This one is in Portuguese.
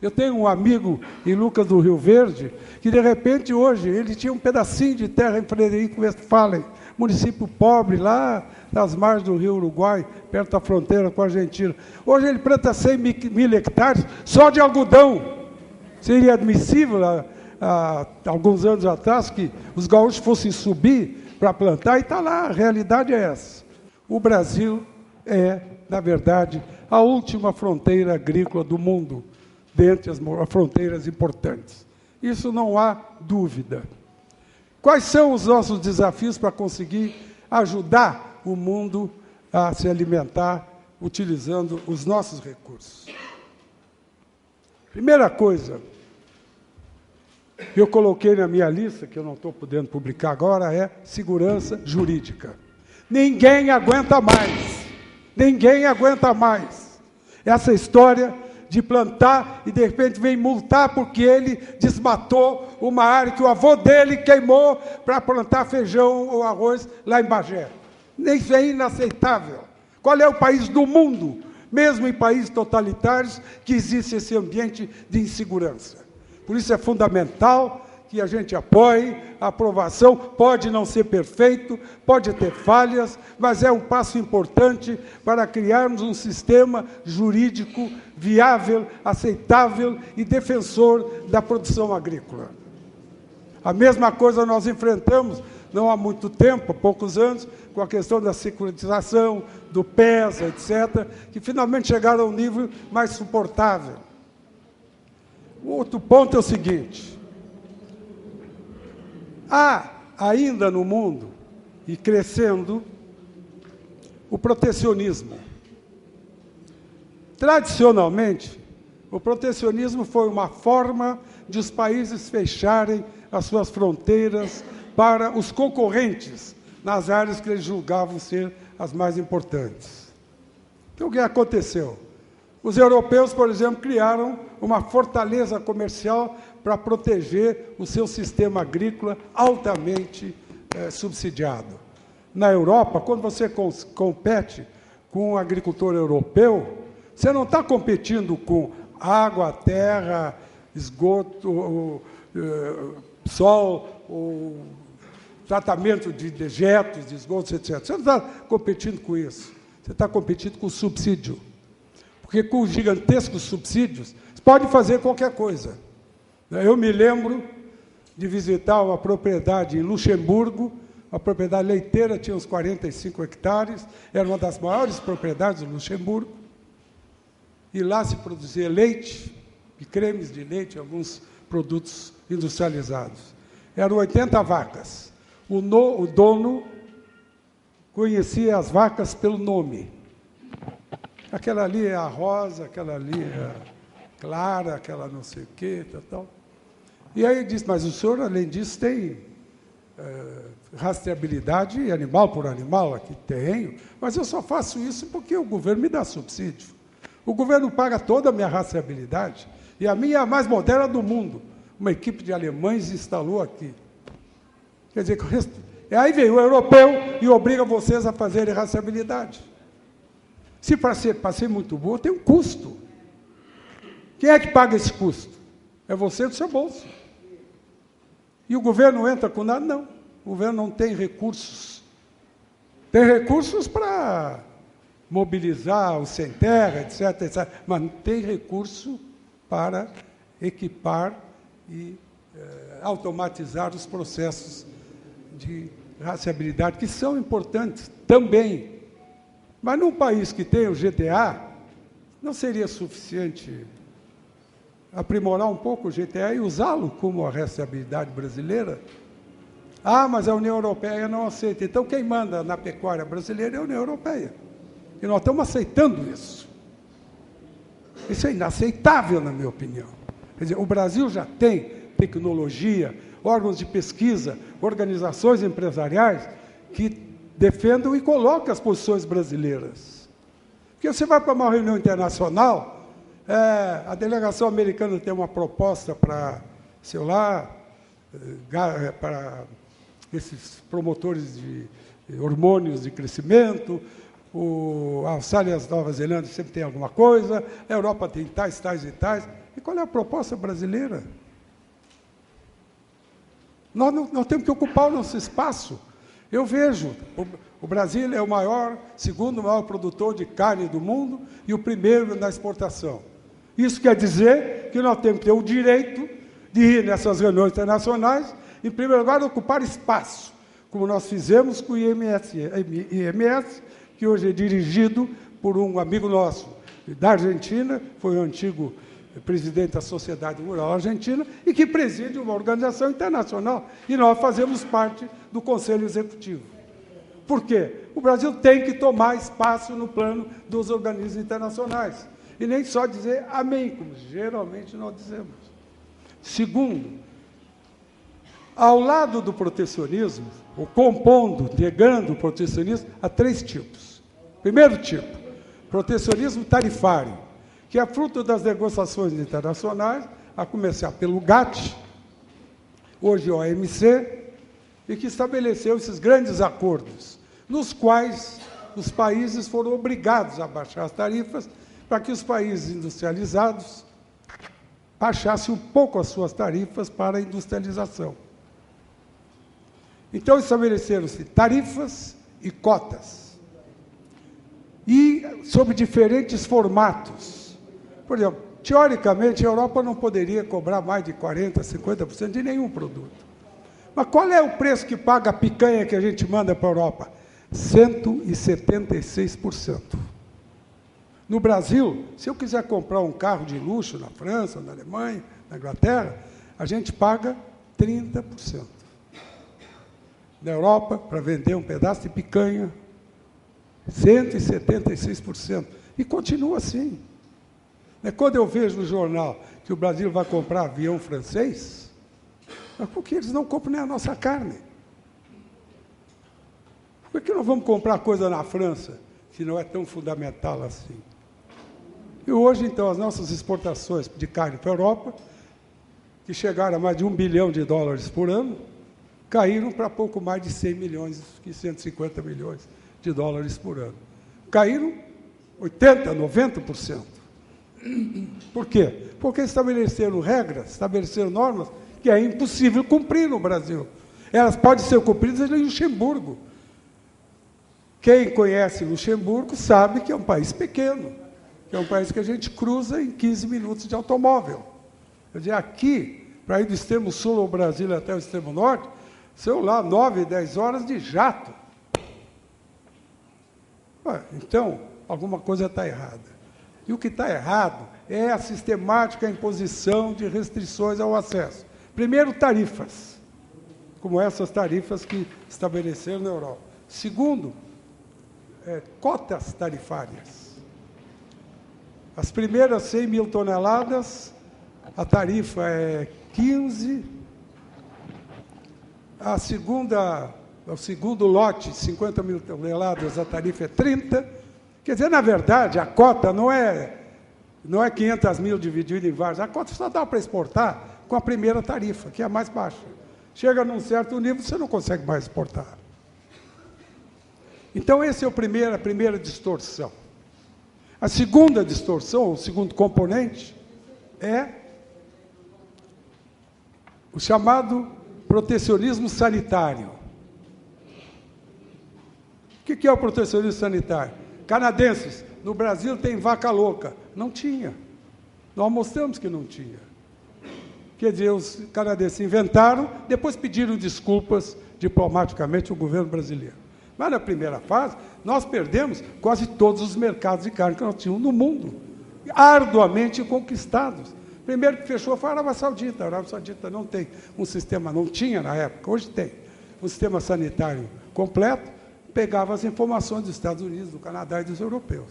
Eu tenho um amigo em Lucas do Rio Verde, que, de repente, hoje, ele tinha um pedacinho de terra em Frederico Westphalen, município pobre, lá nas margens do Rio Uruguai, perto da fronteira com a Argentina. Hoje ele planta 100 mil hectares só de algodão. Seria admissível, há alguns anos atrás, que os gaúchos fossem subir para plantar, e está lá, a realidade é essa. O Brasil é, na verdade, a última fronteira agrícola do mundo, dentre as fronteiras importantes. Isso não há dúvida. Quais são os nossos desafios para conseguir ajudar o mundo a se alimentar utilizando os nossos recursos? Primeira coisa, que eu coloquei na minha lista, que eu não estou podendo publicar agora, é segurança jurídica. Ninguém aguenta mais. Ninguém aguenta mais. Essa história de plantar e, de repente, vem multar porque ele desmatou uma área que o avô dele queimou para plantar feijão ou arroz lá em Bagé. Isso é inaceitável. Qual é o país do mundo, mesmo em países totalitários, que existe esse ambiente de insegurança? Por isso é fundamental que a gente apoie a aprovação. Pode não ser perfeito, pode ter falhas, mas é um passo importante para criarmos um sistema jurídico viável, aceitável e defensor da produção agrícola. A mesma coisa nós enfrentamos, não há muito tempo, há poucos anos, com a questão da securitização, do PESA, etc., que finalmente chegaram a um nível mais suportável. O outro ponto é o seguinte: há ainda no mundo, e crescendo, o protecionismo. Tradicionalmente, o protecionismo foi uma forma de os países fecharem as suas fronteiras para os concorrentes nas áreas que eles julgavam ser as mais importantes. Então, o que aconteceu? Os europeus, por exemplo, criaram uma fortaleza comercial para proteger o seu sistema agrícola altamente subsidiado. Na Europa, quando você compete com um agricultor europeu, você não está competindo com água, terra, esgoto, sol, tratamento de dejetos, de esgotos, etc. Você não está competindo com isso. Você está competindo com subsídio. Porque com os gigantescos subsídios, você pode fazer qualquer coisa. Eu me lembro de visitar uma propriedade em Luxemburgo, uma propriedade leiteira, tinha uns 45 hectares, era uma das maiores propriedades do Luxemburgo, e lá se produzia leite, e cremes de leite, alguns produtos industrializados. Eram 80 vacas. O dono conhecia as vacas pelo nome. Aquela ali é a rosa, aquela ali é a clara, aquela não sei o quê, tal. E aí ele disse, mas o senhor, além disso, tem rastreabilidade animal por animal, aqui tenho, mas eu só faço isso porque o governo me dá subsídio. O governo paga toda a minha rastreabilidade, e a minha é a mais moderna do mundo. Uma equipe de alemães instalou aqui. Quer dizer, aí veio o europeu e obriga vocês a fazerem rastreabilidade. Se para ser muito boa, tem um custo. Quem é que paga esse custo? É você do seu bolso. E o governo entra com nada? Não. O governo não tem recursos. Tem recursos para mobilizar o sem terra, etc., etc., mas não tem recurso para equipar e automatizar os processos de rastreabilidade, que são importantes também. Mas num país que tem o GTA, não seria suficiente aprimorar um pouco o GTA e usá-lo como a rastreabilidade brasileira? Ah, mas a União Europeia não aceita. Então, quem manda na pecuária brasileira é a União Europeia. E nós estamos aceitando isso. Isso é inaceitável, na minha opinião. Quer dizer, o Brasil já tem tecnologia, órgãos de pesquisa, organizações empresariais que defendam e colocam as posições brasileiras. Porque você vai para uma reunião internacional, a delegação americana tem uma proposta para, sei lá, para esses promotores de hormônios de crescimento, a Austrália e a Nova Zelândia sempre tem alguma coisa, a Europa tem tais, tais e tais. E qual é a proposta brasileira? Nós temos que ocupar o nosso espaço. Eu vejo, o Brasil é o segundo maior produtor de carne do mundo e o primeiro na exportação. Isso quer dizer que nós temos que ter o direito de ir nessas reuniões internacionais, em primeiro lugar, ocupar espaço, como nós fizemos com o IMS, que hoje é dirigido por um amigo nosso da Argentina, foi o antigo presidente da Sociedade Rural Argentina, e que preside uma organização internacional. E nós fazemos parte do Conselho Executivo. Por quê? O Brasil tem que tomar espaço no plano dos organismos internacionais. E nem só dizer amém, como geralmente nós dizemos. Segundo, ao lado do protecionismo, ou compondo, negando o protecionismo, há 3 tipos. Primeiro tipo, protecionismo tarifário, que é fruto das negociações internacionais, a começar pelo GATT, hoje o OMC, e que estabeleceu esses grandes acordos, nos quais os países foram obrigados a baixar as tarifas para que os países industrializados baixassem um pouco as suas tarifas para a industrialização. Então, estabeleceram-se tarifas e cotas, e sob diferentes formatos. Por exemplo, teoricamente, a Europa não poderia cobrar mais de 40%, 50% de nenhum produto. Mas qual é o preço que paga a picanha que a gente manda para a Europa? 176%. No Brasil, se eu quiser comprar um carro de luxo na França, na Alemanha, na Inglaterra, a gente paga 30%. Na Europa, para vender um pedaço de picanha, 176%. E continua assim. Quando eu vejo no jornal que o Brasil vai comprar avião francês, mas por que eles não compram nem a nossa carne? Por que nós vamos comprar coisa na França, se não é tão fundamental assim? E hoje, então, as nossas exportações de carne para a Europa, que chegaram a mais de $1 bilhão por ano, caíram para pouco mais de 100 milhões, 150 milhões de dólares por ano. Caíram 80%, 90%. Por quê? Porque estabeleceram regras, estabeleceram normas que é impossível cumprir no Brasil. Elas podem ser cumpridas em Luxemburgo. Quem conhece Luxemburgo sabe que é um país pequeno, que é um país que a gente cruza em 15 minutos de automóvel. Quer dizer, aqui, para ir do extremo sul ao Brasil até o extremo norte, são lá 9, 10 horas de jato. Então, alguma coisa está errada. E o que está errado é a sistemática imposição de restrições ao acesso. Primeiro, tarifas, como essas tarifas que estabeleceram na Europa. Segundo, cotas tarifárias. As primeiras 100 mil toneladas, a tarifa é 15. O segundo lote, 50 mil toneladas, a tarifa é 30. Quer dizer, na verdade, a cota não é 500 mil dividido em vários. A cota só dá para exportar com a primeira tarifa, que é a mais baixa. Chega num certo nível, você não consegue mais exportar. Então, essa é a primeira distorção. A segunda distorção, o segundo componente, é o chamado protecionismo sanitário. O que é o protecionismo sanitário? Canadenses, no Brasil tem vaca louca. Não tinha. Nós mostramos que não tinha. Quer dizer, os canadenses inventaram, depois pediram desculpas diplomaticamente ao governo brasileiro. Mas na primeira fase, nós perdemos quase todos os mercados de carne que nós tínhamos no mundo, arduamente conquistados. Primeiro que fechou foi a Arábia Saudita. A Arábia Saudita não tem um sistema, não tinha na época, hoje tem, um sistema sanitário completo, pegava as informações dos Estados Unidos, do Canadá e dos europeus.